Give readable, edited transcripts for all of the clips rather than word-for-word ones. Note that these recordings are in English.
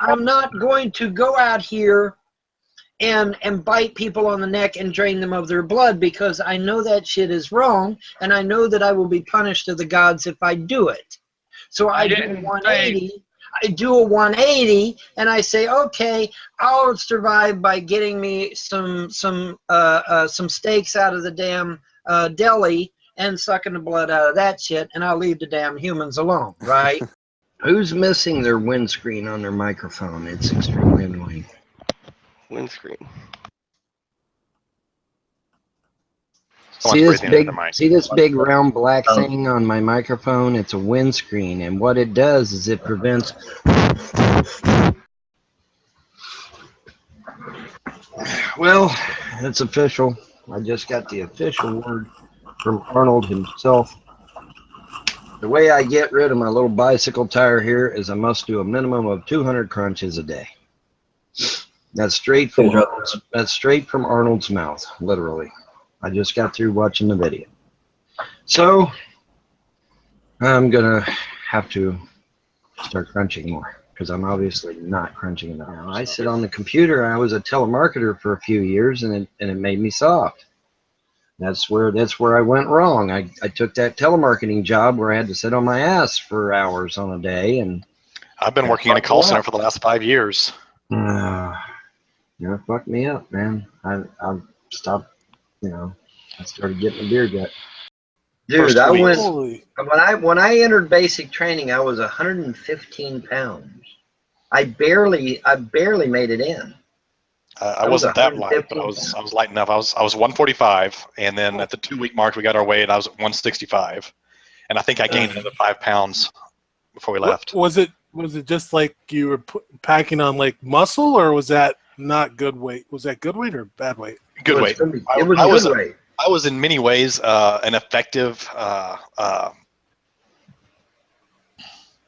I'm not going to go out here and bite people on the neck and drain them of their blood, because I know that shit is wrong, and I know that I will be punished of the gods if I do it. So I do a 180. I do a 180, and I say, okay, I'll survive by getting me some steaks out of the damn deli and sucking the blood out of that shit, and I'll leave the damn humans alone, right? Who's missing their windscreen on their microphone? It's extremely annoying. Windscreen. See this big round black thing on my microphone? It's a windscreen, and what it does is it prevents. Well, it's official. I just got the official word from Arnold himself. The way I get rid of my little bicycle tire here is I must do a minimum of 200 crunches a day. That's straight from Arnold's mouth, literally. I just got through watching the video. So I'm gonna have to start crunching more, because I'm obviously not crunching enough. Now, I sit on the computer. I was a telemarketer for a few years, and it made me soft. That's where I went wrong. I took that telemarketing job where I had to sit on my ass for hours on a day, and I've been working in a call center for the last 5 years. You fucked me up, man. I stopped. I started getting a beer gut. Dude, I went when I entered basic training, I was 115 pounds. I barely made it in. I wasn't that light, but I was light enough. I was 145, and then at the 2-week mark, we got our weight. I was at 165, and I think I gained another 5 pounds before we left. Was it just like you were packing on like muscle, or was that not good weight? Was that good weight or bad weight? Good weight. It was good weight. I was in many ways an effective. I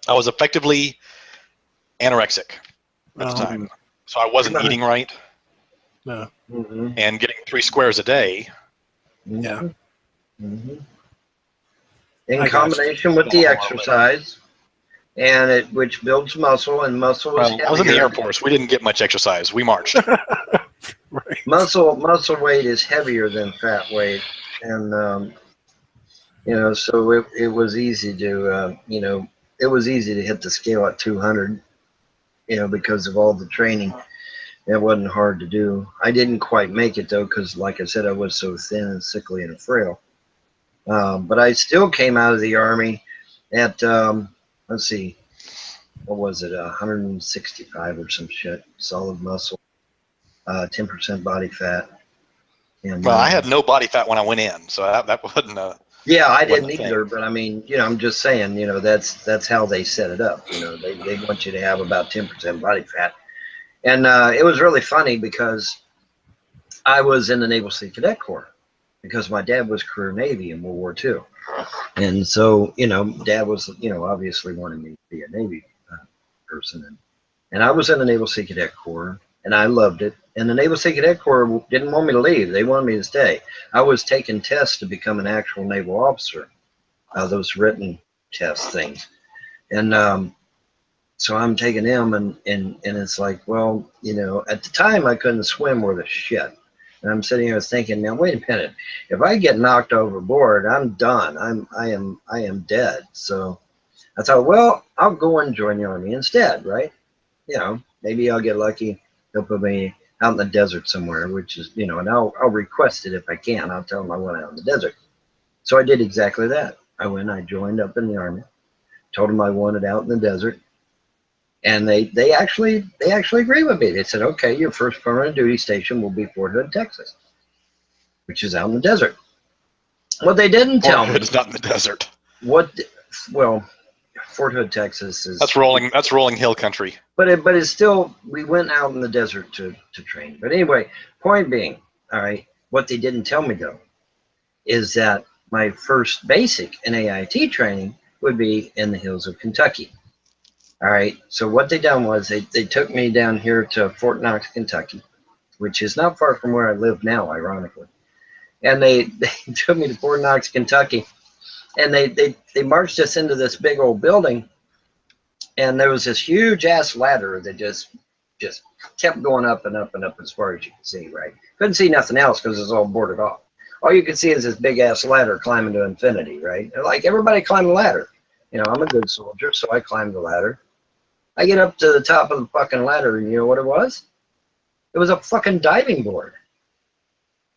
was effectively anorexic at the time, so I wasn't eating right. No. And getting 3 squares a day. Yeah. In combination with the exercise, and which builds muscle, and muscle is I was in the Air Force. We didn't get much exercise. We marched. Right. Muscle weight is heavier than fat weight, and so it was easy to it was easy to hit the scale at 200, because of all the training. It wasn't hard to do. I didn't quite make it though, because like I said, I was so thin and sickly and frail. But I still came out of the Army at let's see, what was it, 165 or some shit, solid muscle, 10% body fat. And, well, I had no body fat when I went in, so that wasn't a. Yeah, I didn't either, but I mean, I'm just saying, that's how they set it up. They want you to have about 10% body fat. And it was really funny because I was in the Naval Sea Cadet Corps because my dad was career Navy in World War II. And so, Dad was, obviously wanting me to be a Navy person. And I was in the Naval Sea Cadet Corps, and I loved it. And the Naval Sea Cadet Corps didn't want me to leave. They wanted me to stay. I was taking tests to become an actual naval officer, those written test things. And so I'm taking them, and it's like, well, at the time I couldn't swim worth a shit. And I'm sitting here thinking, now wait a minute, if I get knocked overboard, I'm done. I am dead. So I thought, well, I'll go and join the Army instead, right? Maybe I'll get lucky. They'll put me out in the desert somewhere, which is, and I'll request it if I can. I'll tell them I want out in the desert. So I did exactly that. I joined up in the Army, told them I wanted out in the desert. And they actually agreed with me. They said, okay, your first permanent duty station will be Fort Hood, Texas, which is out in the desert. What they didn't tell me. It's not in the desert. Well, Fort Hood, Texas is. That's rolling hill country. But it's still, we went out in the desert to train. But anyway, point being, all right, what they didn't tell me though, is that my first basic and AIT training would be in the hills of Kentucky. All right, so what they done was they took me down here to Fort Knox, Kentucky, which is not far from where I live now, ironically. And they took me to Fort Knox, Kentucky, and they marched us into this big old building. And there was this huge ass ladder that just kept going up and up and up as far as you could see, right? Couldn't see nothing else because it was all boarded off. All you could see is this big ass ladder climbing to infinity, right? Like everybody climbed the ladder. You know, I'm a good soldier, so I climbed the ladder. I get up to the top of the fucking ladder, and you know what it was? It was a fucking diving board.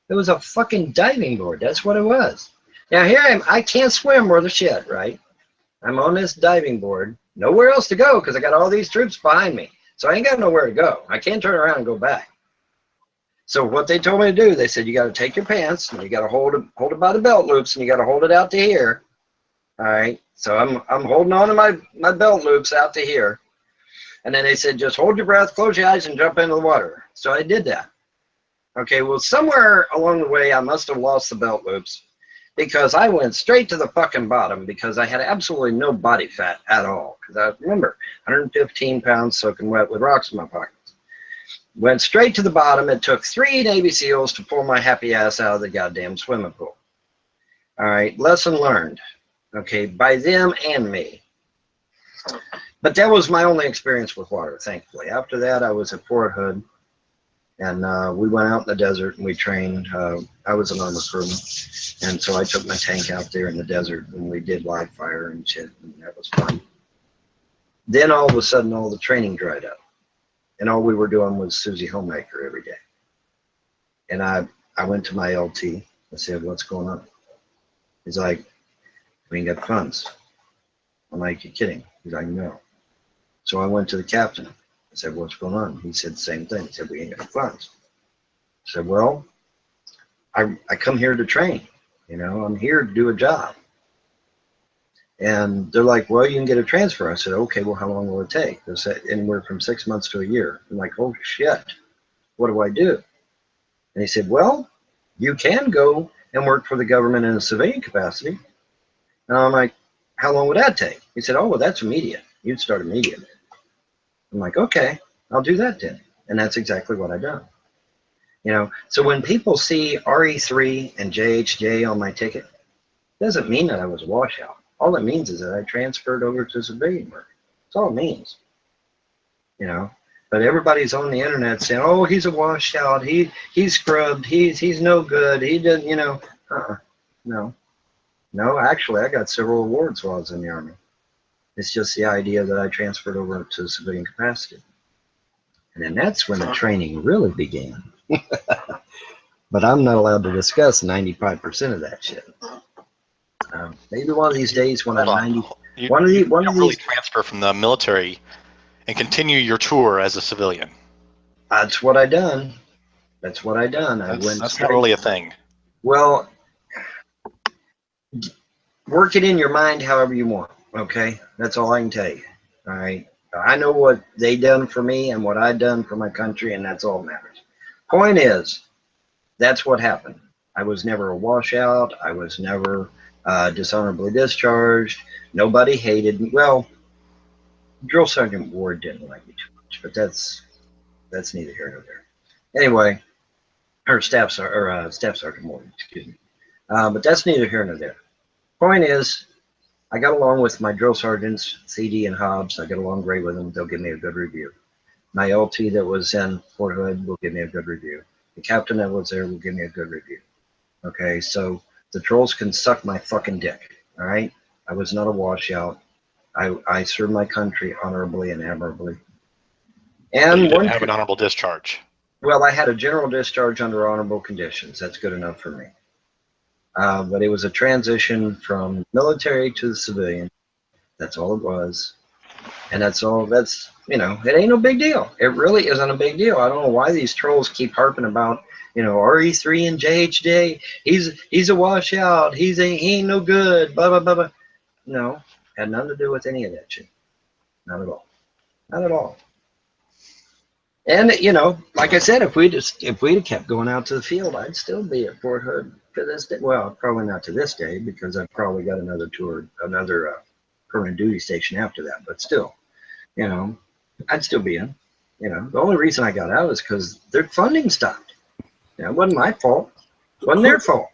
It was a fucking diving board. That's what it was. Now here I am. I can't swim worth a shit, right? I'm on this diving board. Nowhere else to go because I got all these troops behind me. So I ain't got nowhere to go. I can't turn around and go back. So what they told me to do, they said, you got to take your pants and you got to hold it by the belt loops and you got to hold it out to here. All right. So I'm holding on to my belt loops out to here. And then they said, just hold your breath, close your eyes, and jump into the water. So I did that. Okay, well, somewhere along the way, I must have lost the belt loops because I went straight to the fucking bottom because I had absolutely no body fat at all. Because I remember, 115 pounds soaking wet with rocks in my pockets. Went straight to the bottom. It took 3 Navy SEALs to pull my happy ass out of the goddamn swimming pool. All right, lesson learned. Okay, by them and me. But that was my only experience with water, thankfully. After that, I was at Fort Hood, and we went out in the desert and we trained. I was an armor crewman, and so I took my tank out there in the desert and we did live fire and shit, and that was fun. Then all of a sudden, all the training dried up, and all we were doing was Susie Homemaker every day. And I went to my LT. I said, "What's going on?" He's like, "We ain't got funds." I'm like, "You kidding?" He's like, "No." So I went to the captain. I said, "What's going on?" He said the same thing. He said, "We ain't got funds." I said, "Well, I come here to train. You know, I'm here to do a job." And they're like, "Well, you can get a transfer." I said, "Okay, well, how long will it take?" They said, "Anywhere from 6 months to a year." I'm like, "Oh, shit. What do I do?" And he said, "Well, you can go and work for the government in a civilian capacity." And I'm like, "How long would that take?" He said, "Oh, well, that's immediate. You'd start immediately." I'm like, "Okay, I'll do that then." And that's exactly what I done. You know, so when people see RE3 and JHJ on my ticket, it doesn't mean that I was a washout. All it means is that I transferred over to civilian work. That's all it means. You know, but everybody's on the internet saying, "Oh, he's a washout. He's scrubbed. He's no good. He didn't, you know." No, actually, I got several awards while I was in the Army. It's just the idea that I transferred over to civilian capacity. And then that's when the training really began. But I'm not allowed to discuss 95% of that shit. Maybe one of these days when I'm 90, You one of don't really these, transfer from the military and continue your tour as a civilian. that's what I done. That's what I done. That's not really a thing. Well, work it in your mind however you want. Okay, that's all I can tell you. All right, I know what they done for me and what I done for my country, and that's all that matters. Point is, that's what happened. I was never a washout. I was never dishonorably discharged. Nobody hated me. Well, Drill Sergeant Ward didn't like me too much, but that's neither here nor there. Anyway, or Staff Sergeant Ward, excuse me. But that's neither here nor there. Point is, I got along with my drill sergeants, CD and Hobbs. I get along great with them. They'll give me a good review. My LT that was in Fort Hood will give me a good review. The captain that was there will give me a good review. Okay, so the trolls can suck my fucking dick. All right, I was not a washout. I served my country honorably and admirably. And you didn't have an honorable discharge. Well, I had a general discharge under honorable conditions. That's good enough for me. But it was a transition from military to the civilian. That's all it was. And that's all. That's, you know, it ain't no big deal. It really isn't a big deal. I don't know why these trolls keep harping about, you know, RE3 and JHJ. He's a washout. He ain't no good. Blah blah blah blah. No, had nothing to do with any of that shit. Not at all. Not at all. And you know, like I said, if we'd have kept going out to the field, I'd still be at Fort Hood to this day. Well, probably not to this day because I've probably got another tour, another permanent duty station after that. But still, you know, I'd still be in. You know, the only reason I got out is because their funding stopped. You know, it wasn't my fault. It wasn't their fault.